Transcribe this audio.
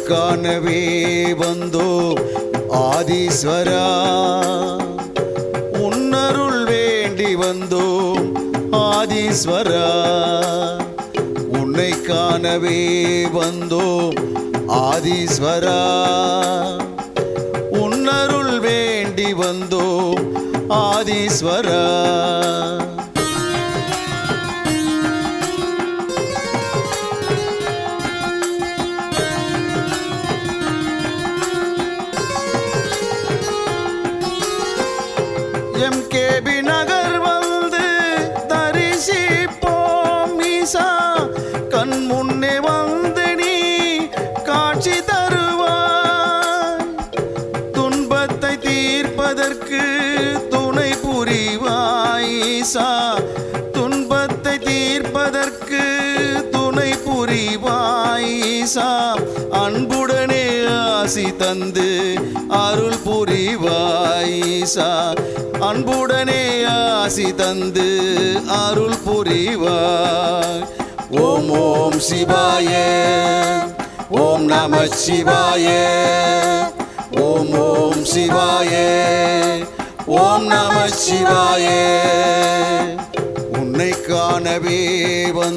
காணவே வந்தோம் ஆதீஸ்வரா, உன்னருள் வேண்டி வந்தோம் ஆதீஸ்வரா. உன்னை காணவே வந்தோம் ஆதீஸ்வரா, உன்னருள் வேண்டி வந்தோம் ஆதீஸ்வரா. எம்கேபி நகர் வந்து தரிசிப்போம் ஈசா, கண் முன்னே வந்து நீ காட்சி தருவாய். துன்பத்தை தீர்ப்பதற்கு துணை புரிவாய் ஈசா, துன்பத்தை தீர்ப்பதற்கு துணை புரிவாய் ஈசா. அன்புடனே ஆசி தந்து அருள் புரிவாய் ஈசா, அன்புடனே ஆசி தந்து அருள் புரிவாய். ஓம் ஓம் சிவாய, ஓம் நம சிவாய, ஓம் ஓம் சிவாய, ஓம் நம சிவாய. உன்னை காணவே வந்து